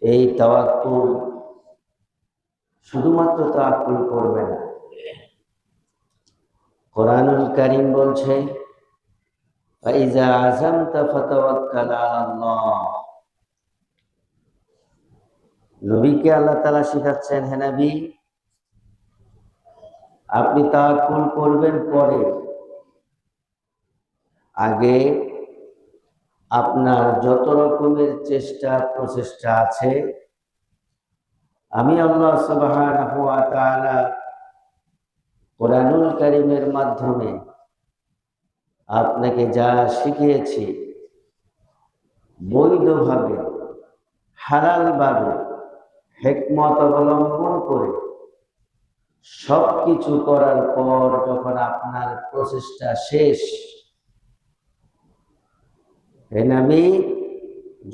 এই তাওয়াক্কুল শুধুমাত্র তাওয়াক্কুল করবে না, কোরআনুল কারীম বলছে ফাইজা আযামতা ফাতাওয়াক্কাল আলাল্লাহ। নবীকে আল্লাহ তাআলা শিখাচ্ছেন, হে নবী আপনি তাওয়াক্কুল করবেন পরে, আগে আপনার যত রকমের চেষ্টা প্রচেষ্টা আছে আমি আল্লাহ সুবহানাহু ওয়া তাআলা কোরআনুল কারীমের মাধ্যমে আপনাকে যা শিখিয়েছি বৈধভাবে হালালভাবে হিকমত অবলম্বন করে সবকিছু করার পর যখন আপনার প্রচেষ্টা শেষ, হে নবী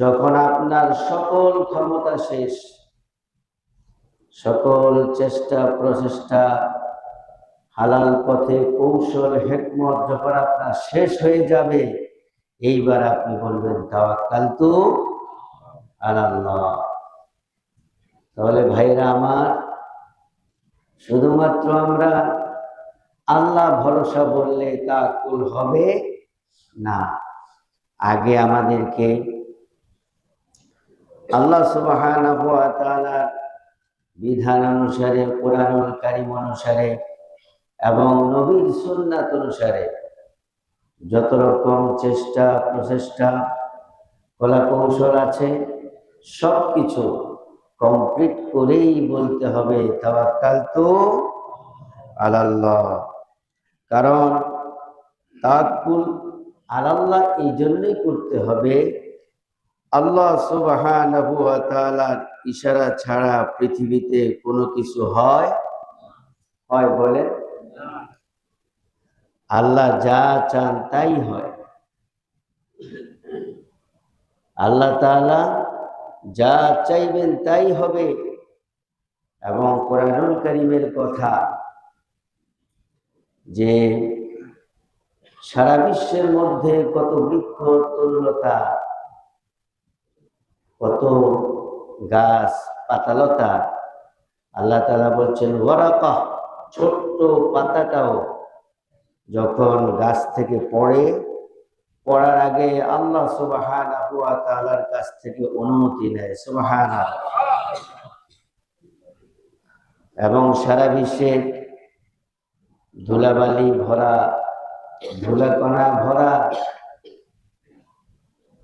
যখন আপনার সকল ক্ষমতা শেষ, সকল চেষ্টা প্রচেষ্টা হালাল পথে কৌশল হিকমত যখন আপনার শেষ হয়ে যাবে, এইবার আপনি বলবেন তাওয়াক্কালতু আলাল্লাহ। তাহলে ভাইরা আমার, শুধুমাত্র আমরা আল্লাহ ভরসা বললে তাওয়াক্কুল হবে না, আগে আমাদেরকে আল্লাহ সুবহানাহু ওয়া তাআলার বিধান অনুসারে, কোরআনুল কারীম অনুসারে এবং নবীর সুন্নাত অনুসারে যত রকম চেষ্টা প্রচেষ্টা কলা কৌশল আছে সবকিছু কমপ্লিট করেই বলতে হবে তাওয়াক্কালতু আলাল্লাহ। কারণ তাওয়াক্কুল আলাল্লাহ এই জন্যই করতে হবে, আল্লাহ সুবহানাহু ওয়া তাআলার ইশারা ছাড়া পৃথিবীতে কোনো কিছু হয় বলে? আল্লাহ যা চান তাই হয়। আল্লাহ তাআলা যা চাইবেন তাই হবে। এবং কোরআনুল কারীমের কথা যে সারা বিশ্বের মধ্যে কত বৃক্ষ তরুলতা, কত গাছ পাতালতা, আল্লাহ তাআলা বলছেন ওয়ারাকা, ছোট্ট পাতাটাও যখন গাছ থেকে পড়ার আগে আল্লাহ সুবহানাহু ওয়া তাআলার কাছ থেকে অনুমতি নেয়। সুবহানাল্লাহ। এবং সারা বিশ্বে ধুলাবালি ভরা, ধুলাকণা ভরা,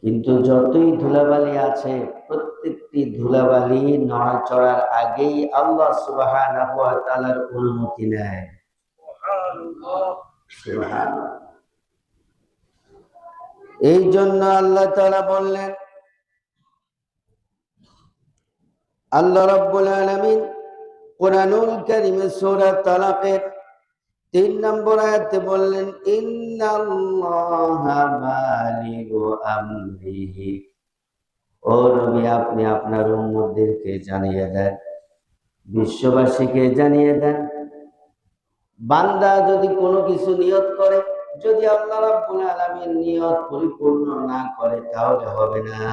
কিন্তু যতই ধুলাবালি আছে প্রত্যেকটি ধুলাবালি নড়াচড়ার আগেই আল্লাহ সুবহানাহু ওয়া তাআলার অনুমতি নেয়। সুবহানাল্লাহ। এই জন্য আল্লাহ তাআলা বললেন, আল্লাহ রাব্বুল আলামিন কোরআনুল কারীমে সূরা তালাকের ৩ নম্বর আয়াতে বললেন, ইন্নাল্লাহা বালিগু আমরিহি। ও নবী আপনি আপনার উম্মতদেরকে জানিয়ে দেন, বিশ্ববাসীকে জানিয়ে দেন, বান্দা যদি কোনো কিছু নিয়ত করে, যদি আল্লাহ রাব্বুল আলামিন নিয়ত পরিপূর্ণ না করে তাহলে হবে না।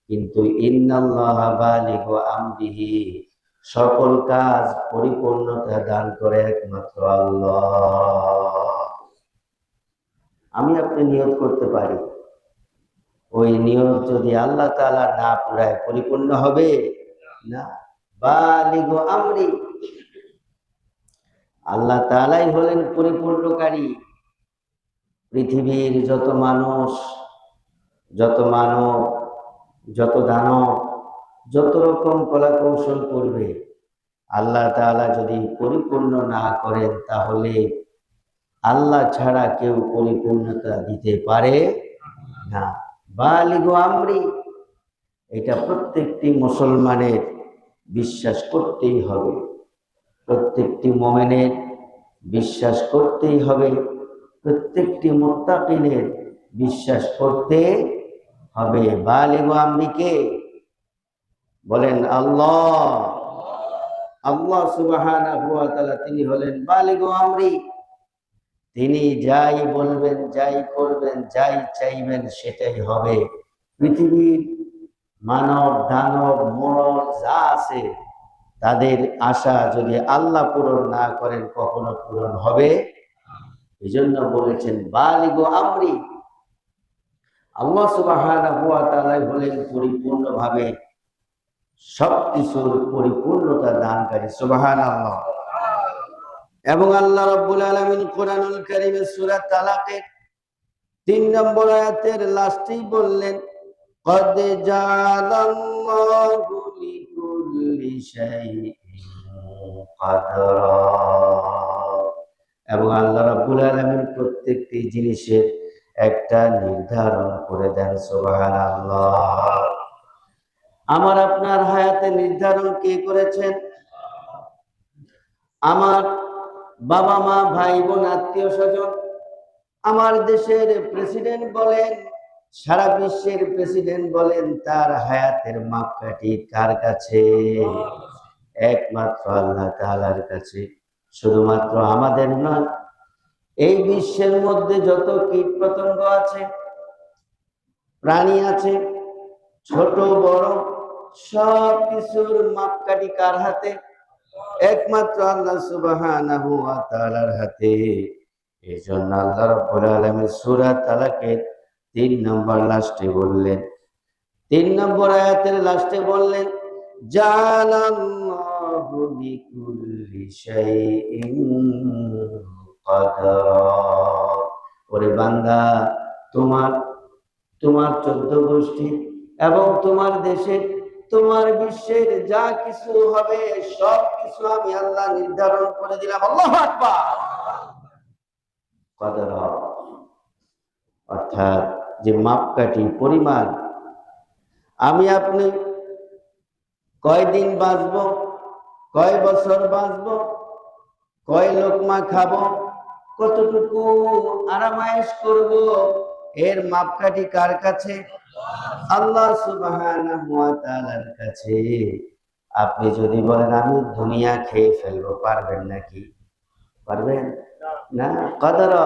কিন্তু ইন্নাল্লাহা বালিগু আমরিহি, সকল কাজ পরিপূর্ণতা দান করে একমাত্র আল্লাহ। আমি আপনি নিয়ত করতে পারি, ওই নিয়ত যদি আল্লাহ তাআলা না পুরায় পরিপূর্ণ হবে না। বালিগু আমরি, আল্লাহ তাআলাই হলেন পরিপূর্ণকারী। পৃথিবীর যত মানুষ, যত মানব, যত দানব, যত রকম কলা কৌশল করবে, আল্লাহ তাআলা যদি পরিপূর্ণ না করেন তাহলে আল্লাহ ছাড়া কেউ পরিপূর্ণতা দিতে পারে না। বালিগু আমরি, এটা প্রত্যেকটি মুসলমানের বিশ্বাস করতেই হবে, প্রত্যেকটি মুমিনের বিশ্বাস করতেই হবে, প্রত্যেকটি মুত্তাকিনের বিশ্বাস করতে হবে। বালিগু আমরিকে বলেন আল্লাহ। আল্লাহ সুবহানাহু ওয়া তাআলা তিনি হলেন বালিগু আমরি। তিনি যাই বলবেন, যাই করবেন, যাই চাইবেন সেটাই হবে। পৃথিবীর মানব দানব মোড়ল যা আছে তাদের আশা যদি আল্লাহ পূরণ না করেন কখনো পূরণ হবে। এই জন্য বলেছেন বালিগো আমরি, আল্লাহ সুবহানাহু ওয়া তাআলা বলেন পরিপূর্ণভাবে সবকিছুর পরিপূর্ণতা দানকারী। সুবহানাল্লাহ। এবং আল্লাহ রাব্বুল আলামিন কোরআনুল কারীমে সূরা তালাকের 3 নম্বর আয়াতের লাস্টেই বললেন قد جعل الله لكل شيء قدرا। এবং আল্লাহ রাব্বুল আলামিন প্রত্যেকটি জিনিসের একটা নির্ধারণ করে দেন। সুবহানাল্লাহ। আমার আপনার হায়াতে নির্ধারণ কে করেছেন? আমার বাবা মা, ভাই বোন, আত্মীয় স্বজন, আমার দেশের প্রেসিডেন্ট বলেন, সারা বিশ্বের প্রেসিডেন্ট বলেন, তার হায়াতের মাপকাঠি কার কাছে? একমাত্র আল্লাহ তাআলার কাছে। শুধুমাত্র আমাদের নয়, এই বিশ্বের মধ্যে যত কীট পতঙ্গ আছে, প্রাণী আছে, ছোট বড়, সব কিছুর মাপকাঠি কার হাতে? একমাত্র আল্লাহ সুবহানাহু ওয়া তাআলার হাতে। এই জন্য আল্লাহ রাব্বুল আলামিন সূরা তালাকের 3 নম্বর লাস্টে বললেন, 3 নম্বর আয়াতের লাস্টে বললেন জালাল্লাহু লিকুল্লি শাইইন কদরা। ওরে বান্দা, তোমার 14 গোষ্ঠী এবং তোমার দেশের, তোমার বিশ্বের যা কিছু হবে সব কিছু আমি আল্লাহ নির্ধারণ করে দিলাম। আল্লাহু আকবার। কদরা অর্থাৎ যে মাপকাঠি, পরিমাণ। আমি আপনি কয়দিন বাঁচবো, কয় বছর বাঁচবো, কয় লোকমা খাবো, কতটুকু আরামায়েশ করব, এর মাপকাঠি কার কাছে? আল্লাহ সুবহানাহু ওয়া তাআলার কাছে। আপনি যদি বলেন আমি দুনিয়া খেয়ে ফেলবো, পারবেন নাকি? পারবেন না। কদরা,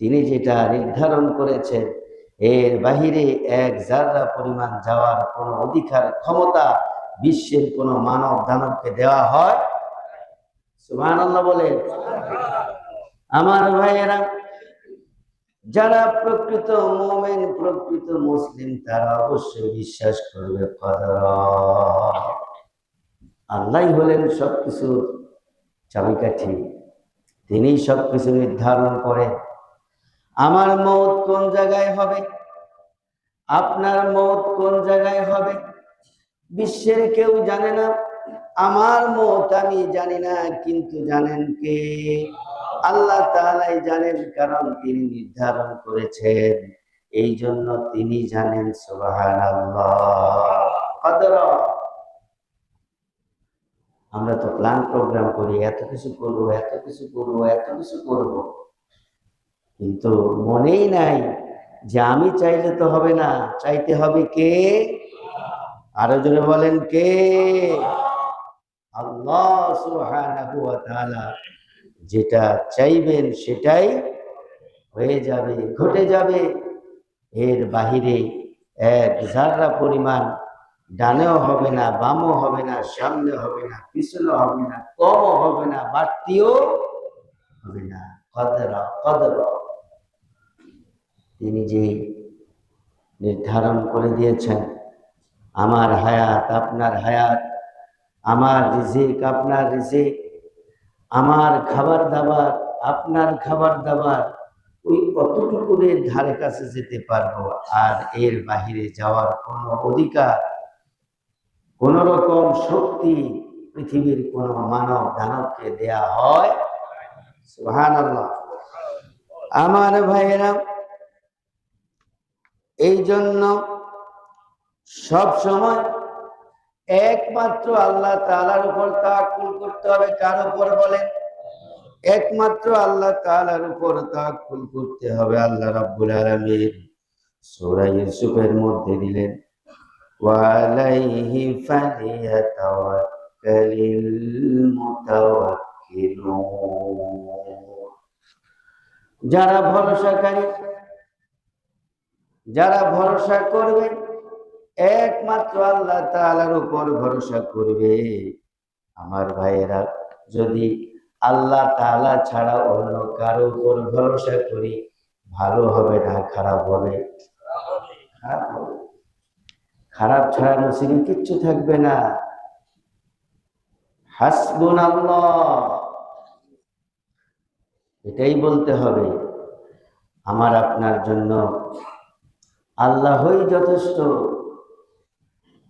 তিনি যেটা নির্ধারণ করেছেন এর বাহিরে এক জাররা পরিমাণ যাওয়ার কোন অধিকার, ক্ষমতা বিশ্বের কোন মানব দানবকে দেওয়া হয়? সুবহানাল্লাহ বলে। আমার ভাইয়েরা, যারা প্রকৃত মুমিন, প্রকৃত মুসলিম, তারা অবশ্যই বিশ্বাস করবে কদরা। আল্লাহই হলেন সবকিছুর চাবিকাঠি, তিনি সবকিছু নির্ধারণ করেন। আমার মওত কোন জায়গায় হবে, আপনার মওত কোন জায়গায় হবে, বিশ্বের কেউ জানে না। আমার মওত আমি জানি না, কিন্তু জানেন কে? আল্লাহ তাআলাই জানেন, কারণ তিনি নির্ধারণ করেছেন। এই জন্য তিনি জানেন। সুবহানাল্লাহ। কদরা। আমরা তো প্ল্যান প্রোগ্রাম করি, এত কিছু করবো, এত কিছু করবো, এত কিছু করবো, কিন্তু মনেই নাই যে আমি চাইলে তো হবে না, চাইতে হবে কে? আরো জোরে বলেন কে? আল্লাহ সুবহানাহু ওয়া তাআলা। যেটা চাইবেন সেটাই হয়ে যাবে, ঘটে যাবে। এর বাহিরে এক জাররা পরিমাণ ডানেও হবে না, বামও হবে না, সামনে হবে না, পিছনে হবে না, কমও হবে না, বাড়তিও হবে না। কদরা, কদরা। তিনি যে নির্ধারণ করে দিয়েছেন, আমার হায়াত আপনার হায়াত, আমার রিজিক আপনার রিজিক, আমার খাবার দাবার আপনার খাবার দাবার, ওই কতটুকুরের ধারে কাছে যেতে পারবো। আর এর বাহিরে যাওয়ার কোনো অধিকার, কোন রকম শক্তি পৃথিবীর কোন মানব দানবকে দেয়া হয়? সুবহানাল্লাহ। আমার ভাইয়েরা, এই জন্য সব সময় একমাত্র আল্লাহ তাআলার উপর তাওয়াক্কুল করতে হবে। কার উপর বলেন? একমাত্র আল্লাহ তাআলার উপর তাওয়াক্কুল করতে হবে। আল্লাহ রাব্বুল আলামিন সূরা ইউসুফের মধ্যে দিলেন ওয়া আলাইহি ফালিয়াতাওয়াক্কালিল মুতাওয়াক্কিলুন। যারা ভরসাকারী, যারা ভরসা করবে, একমাত্র আল্লাহ তাআলার উপর ভরসা করবে। আমার ভাইয়েরা, যদি আল্লাহ তাআলা ছাড়া অন্য কারো উপর ভরসা করি, ভালো হবে না খারাপ হবে? খারাপ হবে। খারাপ ছাড়া নসিবে কিচ্ছু থাকবে না। হাসবুনাল্লাহ, এটাই বলতে হবে। আমার আপনার জন্য আল্লাহই যথেষ্ট।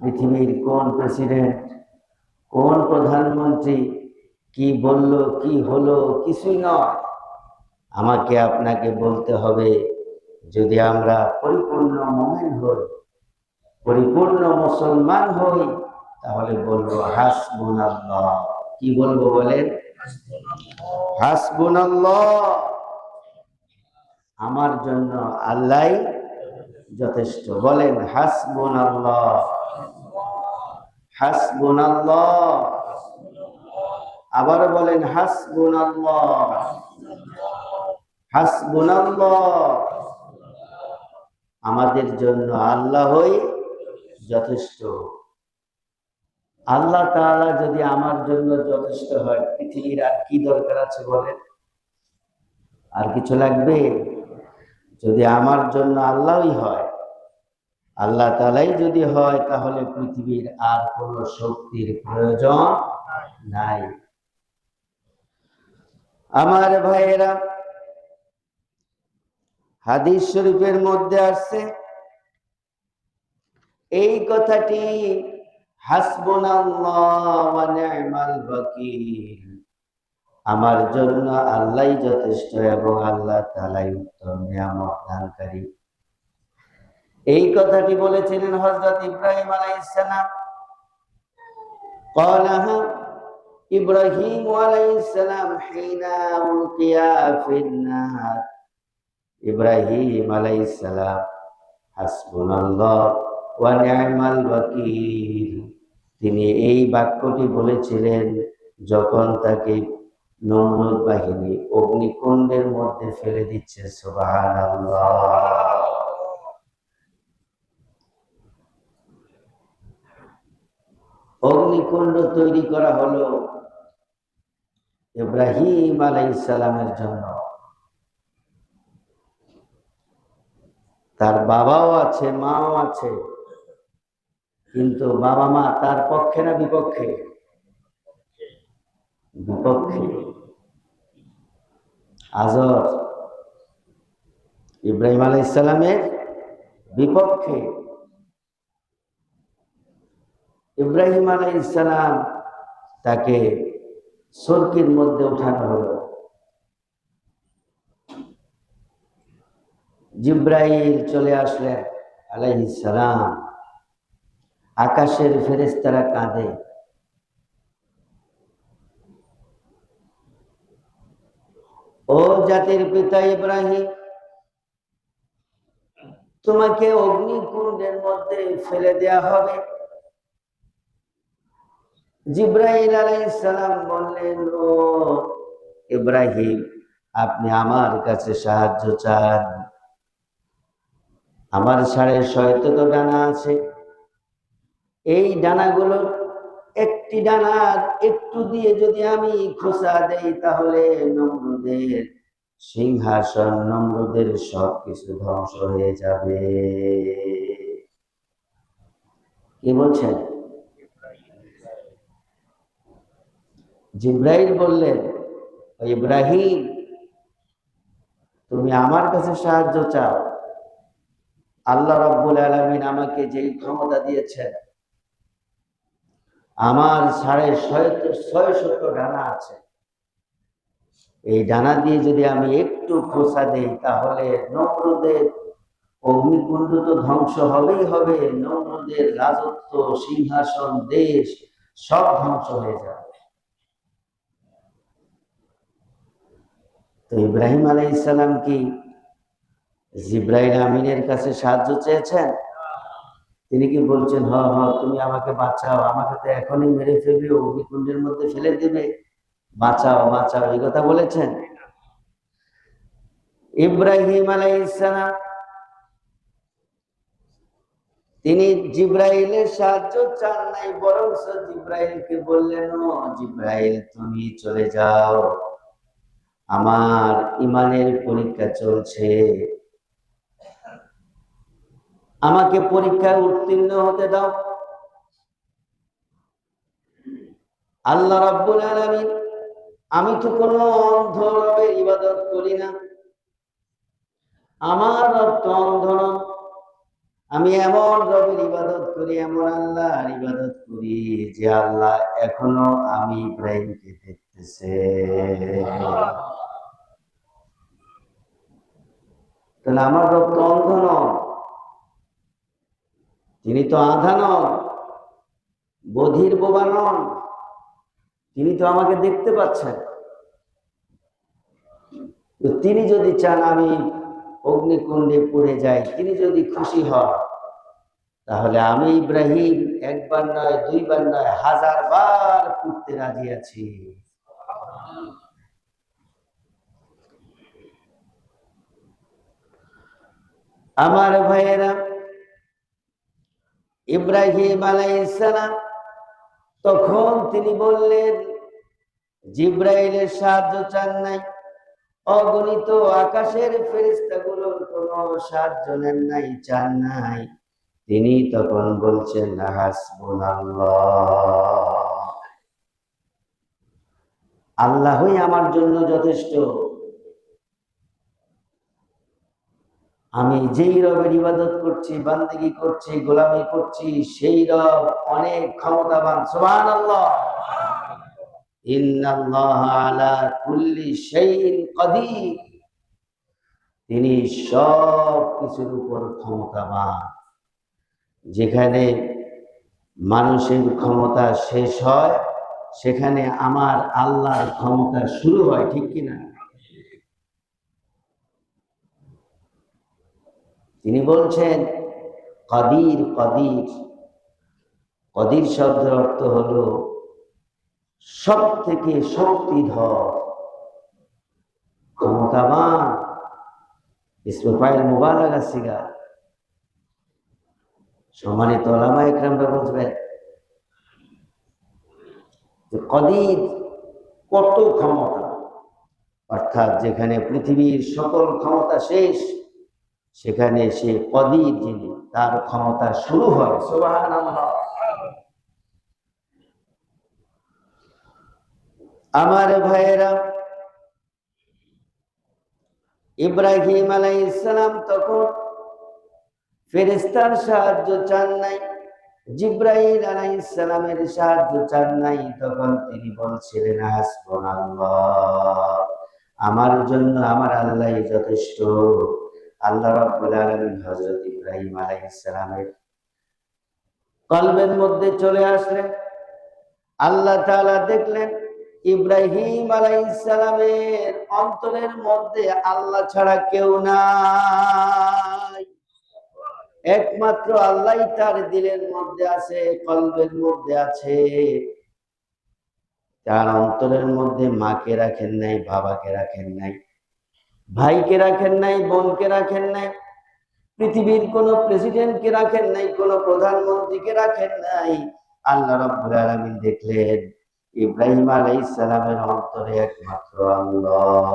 পৃথিবীর কোন প্রেসিডেন্ট, কোন প্রধানমন্ত্রী কি বলল, কি হলো, কিছুই নয়। আমাকে আপনাকে বলতে হবে, যদি আমরা পরিপূর্ণ মুমিন হই, পরিপূর্ণ মুসলমান হই, তাহলে বলবো হাসবুনাল্লাহ। কি বলবো বলেন? হাসবুনাল্লাহ, আমার জন্য আল্লাহই যথেষ্ট। বলেন হাসবুনাল্লাহ, হাসবুনাল্লাহ। আবার বলেন হাসবুনাল্লাহ, হাসবুনাল্লাহ। আমাদের জন্য আল্লাহই যথেষ্ট। আল্লাহ তাআলা যদি আমার জন্য যথেষ্ট হয়, পৃথিবীর আর কি দরকার আছে বলেন? আর কিছু লাগবে? যদি আমার জন্য আল্লাহই হয়, আল্লাহ তাআলাই যদি হয়, তাহলে পৃথিবীর আর কোনো শক্তির প্রয়োজন নাই। আমার ভাইয়েরা, হাদিস শরীফের মধ্যে আসছে এই কথাটি, হাসবুনাল্লাহ ওয়া নি'মাল ওয়াকিল। আমার জন্য আল্লাহই যথেষ্ট এবং আল্লাহ তাআলাই উত্তম নিয়ামত দানকারী। এই কথাটি বলেছিলেন হযরত ইব্রাহিম আলাইহিস সালাম। قالها إبراهيم عليه السلام حين ألقي في النار। ইব্রাহিম আলাইহিস সালাম হাসবুনাল্লাহ ওয়া নি'মাল ওয়াকিল, তিনি এই বাক্যটি বলেছিলেন যখন তাকে নমরুদ বাহিনী অগ্নিকুণ্ডের মধ্যে ফেলে দিচ্ছে। সুবহানাল্লাহ। অগ্নিকুণ্ড তৈরি করা হলো ইব্রাহিম আলাইহিস সালামের জন্য। তার বাবাও আছে, মাও আছে, কিন্তু বাবা মা তার পক্ষে না বিপক্ষে? বিপক্ষে। আজর ইব্রাহিম আলাইহিস সালামের বিপক্ষে। ইব্রাহিম আলাইহিস সালাম তাকে সরকির মধ্যে উঠানো হলো। জিব্রাইল চলে আসলেন আলাইহিস সালাম। আকাশের ফেরেশতারা কাঁদে। ও জাতির পিতা ইব্রাহিম, তোমাকে অগ্নিকুণ্ডের মধ্যে ফেলে দেয়া হবে। জিব্রাইল আলাইহিস সালাম বললেন, ও ইব্রাহিম, আপনি আমার কাছে সাহায্য চান। আমার 6.5 ডানা আছে। এই ডানাগুলো একটি ডানার একটু দিয়ে যদি আমি খোঁচা দেই, তাহলে নমরুদের সিংহাসন, নমরুদের সবকিছু ধ্বংস হয়ে যাবে। কি বলছেন? জিব্রাইল বললেন, ইব্রাহিম, তুমি আমার কাছে সাহায্য চাও। আল্লাহ রাব্বুল আলামিন আমাকে যেই ক্ষমতা দিয়েছেন, আমার 650 ডানা আছে। এই ডানা দিয়ে যদি আমি একটু খোঁচা দেই, তাহলে নমরুদের অগ্নিকুণ্ড তো ধ্বংস হবেই হবে, নমরুদের রাজত্ব, সিংহাসন, দেশ সব ধ্বংস হয়ে যাবে। তো ইব্রাহিম আলাইহিস সালাম কি জিব্রাইল আমিনের কাছে সাহায্য চেয়েছেন? তিনি কি বলছেন, হ হ তুমি আমাকে বাঁচাও, আমাকে তো এখনই মেরে ফেলবে, অগ্নিকুণ্ডের মধ্যে ফেলে দেবে, বাঁচাও বাঁচাও, এই কথা বলেছেন? ইব্রাহিম আলাইহিস সালাম তিনি জিব্রাইলের সাহায্য চান নাই, বরং জিব্রাইলকে বললেন, ও জিব্রাইল তুমি চলে যাও, আমার ইমানের পরীক্ষা চলছে, আমাকে পরীক্ষায় উত্তীর্ণ হতে দাও। আল্লাহ রাব্বুল আলামিন, আমি তো কোনো অন্ধ রবের ইবাদত করি না, আমার রব তো অন্ধ নন, আমি এমন রবের ইবাদত করি, এমন আল্লাহর ইবাদত করি যে আল্লাহ এখনো আমি ইব্রাহিমকে দেখতেছে। তাহলে আমার রব তো অন্ধ নন, তিনি তো আধা নন, বধির বোবা নন, তিনি তো আমাকে দেখতে পাচ্ছেন। তো তিনি যদি চান আমি অগ্নিকুণ্ডে পড়ে যাই, তিনি যদি খুশি হন, তাহলে আমি ইব্রাহিম একবার নয়, দুইবার নয়, 1000 বার পুড়তে রাজি আছি। আমার ভাইয়েরা, ইব্রাহিম আলাইহিস সালাম তখন তিনি বললেন, জিব্রাইলের সাহায্য চান নাই, অগণিত আকাশের ফেরেশতাগুলোর কোনো সাহায্য নেন নাই, চান নাই। তিনি তখন বলছেন, হাসবুনাল্লাহ, আল্লাহই আমার জন্য যথেষ্ট। আমি যেই রবের ইবাদত করছি, বান্দেগি করছি, গোলামি করছি, সেই রব অনেক ক্ষমতাবান। সুবহানাল্লাহ। ইন্নাল্লাহা আলা কুল্লি শাইইন কাদির, তিনি সব কিছুর উপর ক্ষমতাবান। যেখানে মানুষের ক্ষমতা শেষ হয়, সেখানে আমার আল্লাহর ক্ষমতা শুরু হয়, ঠিক কিনা? তিনি বলছেন কাদির, কাদির, কাদির শব্দের অর্থ হলো সব থেকে শক্তিধর, ক্ষমতাবান। ইসমে ফাইল মুবালাগা সিগা। সম্মানিত উলামা ইকরামরা বুঝবেন যে কাদির কত ক্ষমতা, অর্থাৎ যেখানে পৃথিবীর সকল ক্ষমতা শেষ, সেখানে সে কাদির, যিনি তার ক্ষমতা শুরু হয়। সুবহানাল্লাহ। আমার ভাইয়েরা, ইব্রাহিম আলাইহিস সালাম তখন ফেরেশতার সাহায্য চান নাই, জিব্রাইল আলাইহিস সালামের সাহায্য চান নাই। তখন তিনি বলছিলেন, হাসবুনাল্লাহ, আমার জন্য আমার আল্লাহই যথেষ্ট। আল্লাহ রাব্বুল আলামিন হযরত ইব্রাহিম আলাইহিস সালামের কলবের মধ্যে চলে আসলেন। আল্লাহ তাআলা দেখলেন ইব্রাহিম আলাইহিস সালামের অন্তরের মধ্যে আল্লাহ ছাড়া কেউ নাই, একমাত্র আল্লাহই তার দিলের মধ্যে আছে, কলবের মধ্যে আছে। তার অন্তরের মধ্যে মাকে রাখেন নাই, বাবাকে রাখেন নাই, ভাইকে রাখেন নাই, বোনকে রাখেন নাই, পৃথিবীর কোন প্রেসিডেন্টকে রাখেন নাই, কোন প্রধানমন্ত্রীকে রাখেন নাই। আল্লাহ রাব্বুল আলামিন দেখলেন ইব্রাহিম আলাইহিস সালামের অন্তরে একমাত্র আল্লাহ।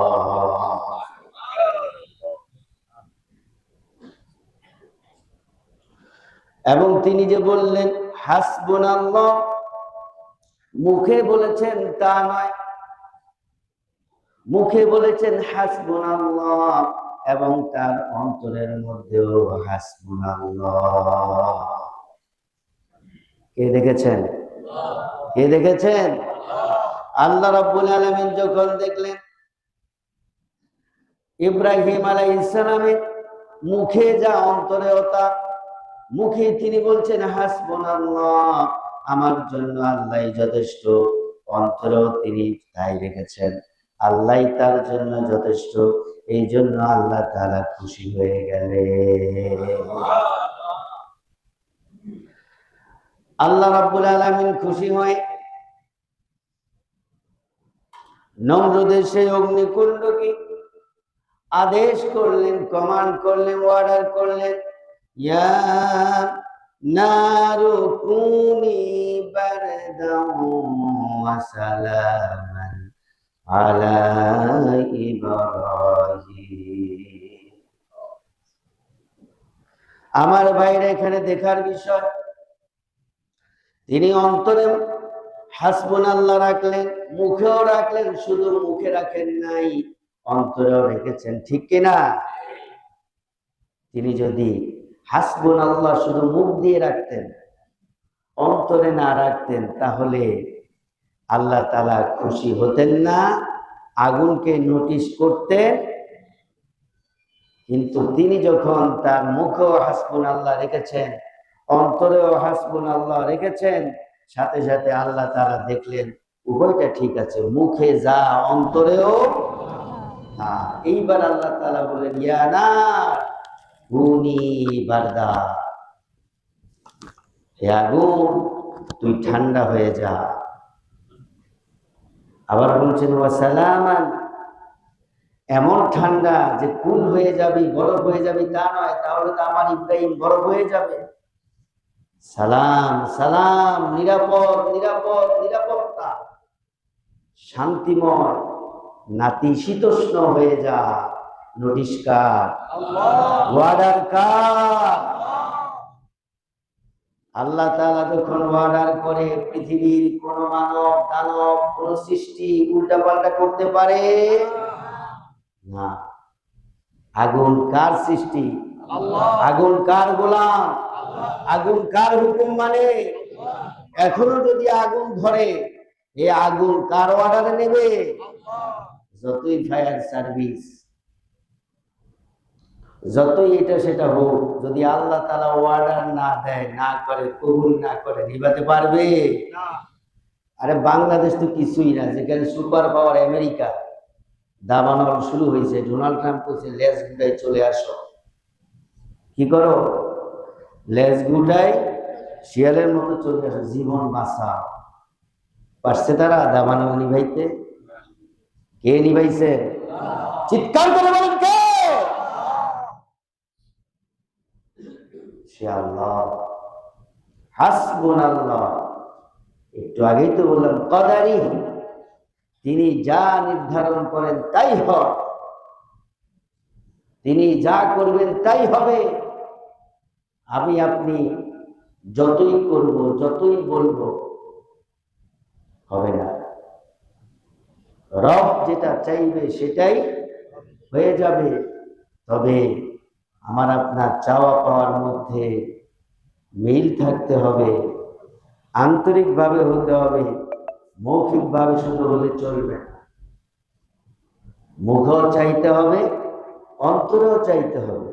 এবং তিনি যে বললেন হাসবুনাল্লাহ, মুখে বলেছেন তা নয়, মুখে বলেছেন হাসবুনাল্লাহ এবং তার অন্তরের মধ্যেও হাসবুনাল্লাহ। কে দেখেছেন? কে দেখেছেন? আল্লাহ রাব্বুল আলামিন যখন দেখলেন ইব্রাহিম আলাইহিস সালামের মুখে যা, অন্তরেও তা, মুখে তিনি বলছেন হাসবুনাল্লাহ, আমার জন্য আল্লাহই যথেষ্ট, অন্তরেও তিনি তাই রেখেছেন, আল্লাহই তার জন্য যথেষ্ট। এই জন্য আল্লাহ তাআলা খুশি হয়ে গেলেন। আল্লাহ রাব্বুল আলামিন খুশি হয়ে নমরুদের সেই অগ্নিকুণ্ডকে আদেশ করলেন, কমান্ড করলেন, অর্ডার করলেন, ইয়া নারু কুনি বারদাও ওয়া সালামান আলা ইব্রাহিম। আমার ভাইরা, এখানে দেখার বিষয়, তিনি অন্তরে হাসবুনাল্লাহ রাখলেন, মুখেও রাখলেন, শুধু মুখে রাখেন নাই, অন্তরেও রেখেছেন, ঠিক কিনা? তিনি যদি হাসবুনাল্লাহ শুধু মুখ দিয়ে রাখতেন, অন্তরে না রাখতেন, তাহলে আল্লাহ তাআলা খুশি হতেন না, আগুনকে নোটিশ করতেন। কিন্তু তিনি যখন তার মুখেও হাসবুনাল্লাহ রেখেছেন, অন্তরেও হাসবুনাল্লাহ রেখেছেন, সাথে সাথে আল্লাহ তাআলা দেখলেন উভয়টা ঠিক আছে, মুখে যা অন্তরেও তা। এইবার আল্লাহ তাআলা বলেন, ইয়া নার কুনি বারদা, হে আগুন তুই ঠান্ডা হয়ে যা। আবার বলছেন ওয়া সালামান, এমন ঠান্ডা যে কুল হয়ে যাবি, বরফ হয়ে যাবি তা নয়, তাহলে তো আমার ইব্রাহিম বরফ হয়ে যাবে। সালাম সালাম, নিরাপদ নিরাপদ নিরাপত্তা, শান্তিময়, নাতিশীতোষ্ণ হয়ে যা। নোটিশ কার? ওয়ার্ডার কার? আল্লাহ তাআলা যখন ওয়ার্ডার করে, পৃথিবীর কোন মানব দানব কোন সৃষ্টি উল্টাপাল্টা করতে পারে না। আগুন কার সৃষ্টি? আগুন কার গোলাম? আগুন কার হুকুম মানে? এখনো যদি আগুন ধরে, এই আগুন কার অর্ডারে নেবে? যতই ফায়ার সার্ভিস, যতই এটা সেটা হোক, যদি আল্লাহ তাআলা অর্ডার না দেয়, না করে, কবুল না করে, নিভাতে পারবে না। আরে বাংলাদেশ তো কিছুই না, যেখানে সুপার পাওয়ার আমেরিকা, দাবানল শুরু হয়েছে। ডোনাল্ড ট্রাম্প বলছে লেজ গুটাই চলে আসো। কি করো? লেজ গুটাই শিয়ালের মতো চলে আসো, জীবন বাঁচা। পারছে তারা দাবানল নিভাইতে? কে নিভাইছে? চিৎকার করে বলেন কে? সে আল্লাহ, হাসবুনাল্লাহ। একটু আগেই তো বললাম কদারি, তিনি যা নির্ধারণ করেন তাই হয়, তিনি যা করবেন তাই হবে। আমি আপনি যতই করব, যতই বলবো, হবে না। রব যেটা চাইবে সেটাই হয়ে যাবে। তবে আমার আপনার চাওয়া পাওয়ার মধ্যে মিল থাকতে হবে, আন্তরিকভাবে হতে হবে। মৌখিকভাবে শুধু হলে চলবে না, মুখেও চাইতে হবে, অন্তরেও চাইতে হবে।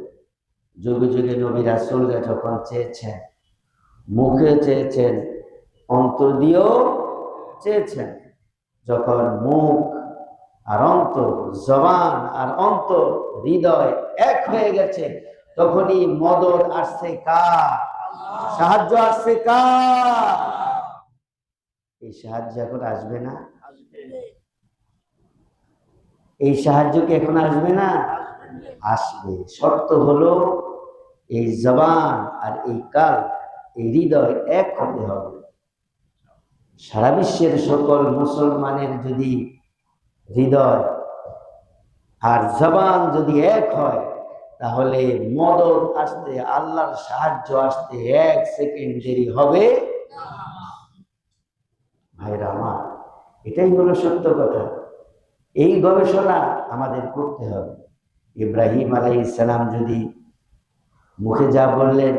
যুগে যুগে নবী রাসূলরা যখন চেয়েছেন, মুখে চেয়েছেন, অন্তর দিয়েও চেয়েছেন। যখন মুখ আর অন্তর, জবান আর অন্তর, হৃদয় এক হয়ে গেছে, তখনই মদদ আসছে কার? সাহায্য আসছে কার? এই সাহায্য এখন আসবে না? এই সাহায্য কি এখন আসবে না? আসবে। শর্ত হলো এই জবান আর এই কাল, এই হৃদয় এক হতে হবে। সারা বিশ্বের সকল মুসলমানের যদি হৃদয় আর জবান যদি এক হয়, তাহলে মদদ আসতে, আল্লাহর সাহায্য আসতে 1 সেকেন্ড দেরি হবে ভাইরা আমার। এটাই হলো সত্য কথা। এই গবেষণা আমাদের করতে হবে। ইব্রাহিম আলাইহিস সালাম যদি মুখে যা বললেন,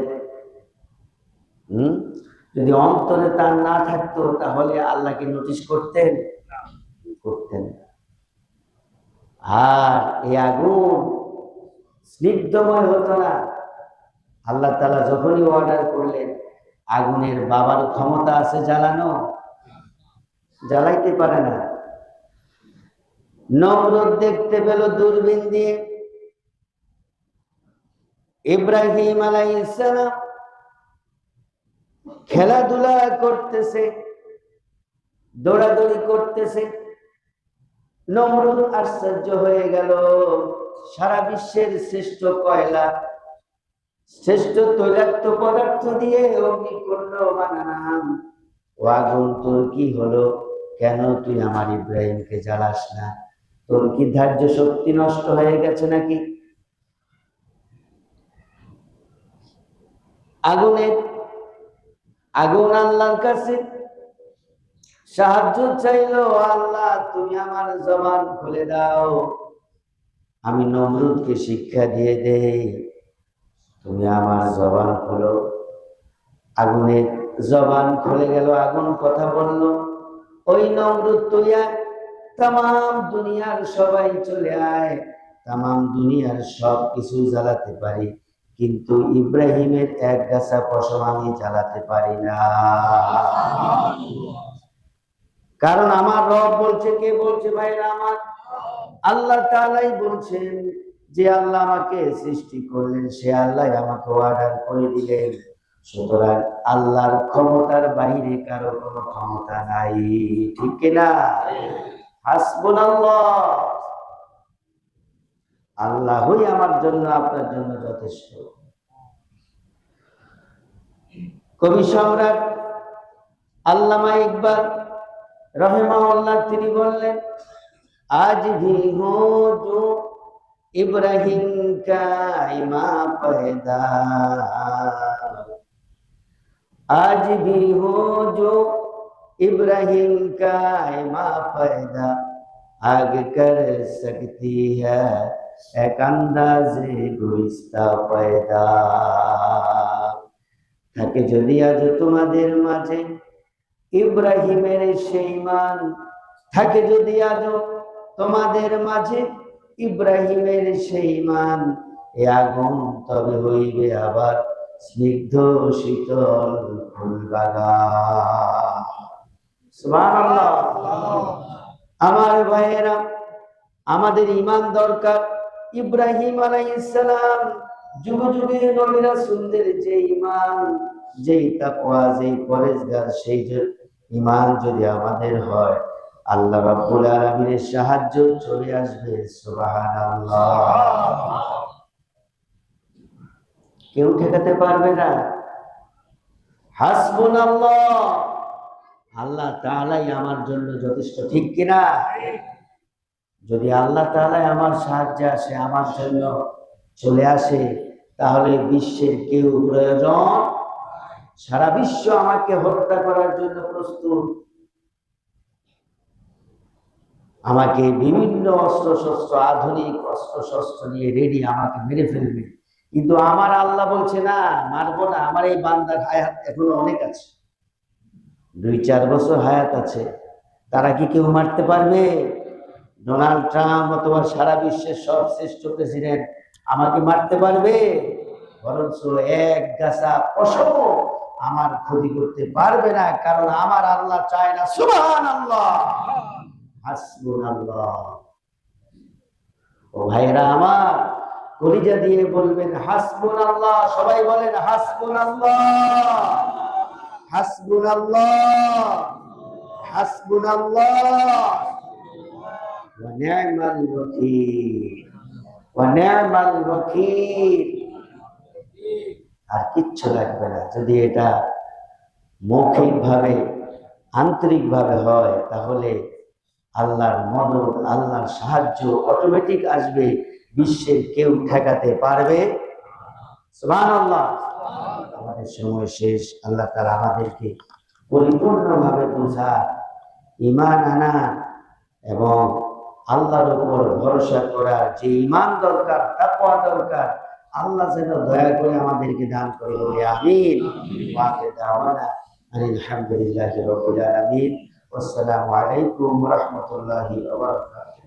যদি অন্তরে তার না থাকতো, তাহলে আল্লাহকে নোটিশ করতেন? করতেন। আর এই আগুন স্নিগ্ধময় হতো না। আল্লাহ তাআলা যখনই অর্ডার করলেন, আগুনের বাবার ক্ষমতা আছে জ্বালানো? জ্বালাইতে পারে না। নমরুদ দেখতে পেল দূরবীন দিয়ে ইব্রাহিম আলাইহিস সালাম খেলাধুলা করতেছে, দৌড়াদৌড়ি করতেছে। নমরুদ আশ্চর্য হয়ে গেল, সারা বিশ্বের শ্রেষ্ঠ কয়লা, শ্রেষ্ঠ তৈলাক্ত পদার্থ দিয়ে অগ্নিকুণ্ড বানালাম। ও আগুন, তোর কি হলো? কেন তুই আমার ইব্রাহিমকে জ্বালাস না? তোর কি ধার্য শক্তি নষ্ট হয়ে গেছে নাকি? আগুন আল্লাহর কাছে সাহায্য চাইলো, আল্লাহ তুমি আমার জবান খুলে দাও, আমি নমরুদকে শিক্ষা দিয়ে দেই, তুমি আমার জবান খোলো। আগুনের জবান খুলে গেল, আগুন কথা বলল, ওই নমরুদ তুই আয়, তাম দুনিয়ার সবাই চলে আয়, তাম দুনিয়ার সব কিছু জ্বালাতে পারি, কিন্তু ইব্রাহিমের এক গাছা পশম আমি জ্বালাতে পারি না। কারণ আমার রব বলছে, কে বলছে ভাইরা আমার? আল্লাহ তাআলাই বলছেন যে আল্লাহ আমাকে সৃষ্টি করলেন, সে আল্লাহ আমাকে অর্ডার করে দিলেন। সুতরাং আল্লাহর ক্ষমতার বাইরে কারো কোনো ক্ষমতা নাই, ঠিক কিনা? হাসবুনাল্লাহ, আল্লাহই আমার জন্য আপনার জন্য যথেষ্ট। কবি সম্রাট আল্লামা ইকবাল রহিমাহুল্লাহ তিনি বললেন, আজ ভি হো জো ইব্রাহিম কা ইমা পয়দা, আজ ভি হো জো ইব্রাহিম কা ইমা পয়দা, আগে কর সকতি হ্যায় এক আন্দাজে গুলিস্তা পয়দা। থাকে যদি আজ তোমাদের মাঝে ইব্রাহিমের সেই মান, থাকে যদি আজ তোমাদের মাঝে ইব্রাহিমের সেই মান, এ আগুন তবে হইবে আবার স্নিগ্ধ শীতল ফুলবাগান। সুবহানাল্লাহ। আমার ভাইয়েরা, আমাদের ঈমান দরকার। ইব্রাহিম আলাইহিস সালাম যুগ যুগে নবী রাসূলদের যে ঈমান, যেই তাকওয়া, যেই পরেজগার, সেই ঈমান যদি আমাদের হয়, আল্লাহ রাব্বুল আলামিনের সাহায্য চলে আসবে। সুবহানাল্লাহ। কেউ ঠেকাতে পারবে না। হাসবুনাল্লাহ, আল্লাহ তাআলাই আমার জন্য যথেষ্ট, ঠিক কিনা? যদি আল্লাহ তাআলাই আমার সাহায্যে আসে, আমার জন্য চলে আসে, তাহলে বিশ্বের কেউ প্রয়োজন, সারা বিশ্ব আমাকে হত্যা করার জন্য প্রস্তুত, আমাকে বিভিন্ন অস্ত্র শস্ত্র, আধুনিক অস্ত্র শস্ত্র নিয়ে রেডি, আমাকে মেরে ফেলবে। কিন্তু আমার আল্লাহ বলছে না, মারবো না, আমার এই বান্দার হায়াত এখনো অনেক আছে, 2-4 বছর হায়াত আছে, তারা কি কেউ মারতে পারবে? ডোনাল্ড ট্রাম্প অথবা সারা বিশ্বের সর্বশ্রেষ্ঠ প্রেসিডেন্ট আমাকে মারতে পারবে? বরঞ্চ এক গাছা পশম আমার ক্ষতি করতে পারবে না, কারণ আমার আল্লাহ চায় না। সুবহানাল্লাহ, হাসবুনাল্লাহ। ও ভাইরা আমার, কলিজা দিয়ে বলবেন হাসবুনাল্লাহ, সবাই বলেন হাসবুনাল্লাহ, হাসবুনাল্লাহ, হাসবুনাল্লাহ ওয়া নি'মাল ওয়াকিল, ওয়া নি'মাল ওয়াকিল। আর কিচ্ছু লাগবে না। যদি এটা মৌখিকভাবে, আন্তরিকভাবে হয়, তাহলে আল্লাহর মদদ, আল্লাহর সাহায্য অটোমেটিক আসবে, বিশ্বের কেউ ঠেকাতে পারবে। সুবহানাল্লাহ। আমাদের সময় শেষ। আল্লাহ তাআলা আমাদেরকে পরিপূর্ণভাবে বোঝার, ঈমান আনার এবং আল্লাহর উপর ভরসা করার যে ঈমান দরকার, তাকওয়া দরকার, আল্লাহ যেন দয়া করে আমাদেরকে দান করে, বলে আমিন। ওয়া আখিরু দাওয়ানা আলহামদুলিল্লাহি রাব্বিল আলামিন। আসসালামু আলাইকুম ওয়া রাহমাতুল্লাহি ওয়া বারাকাতুহু।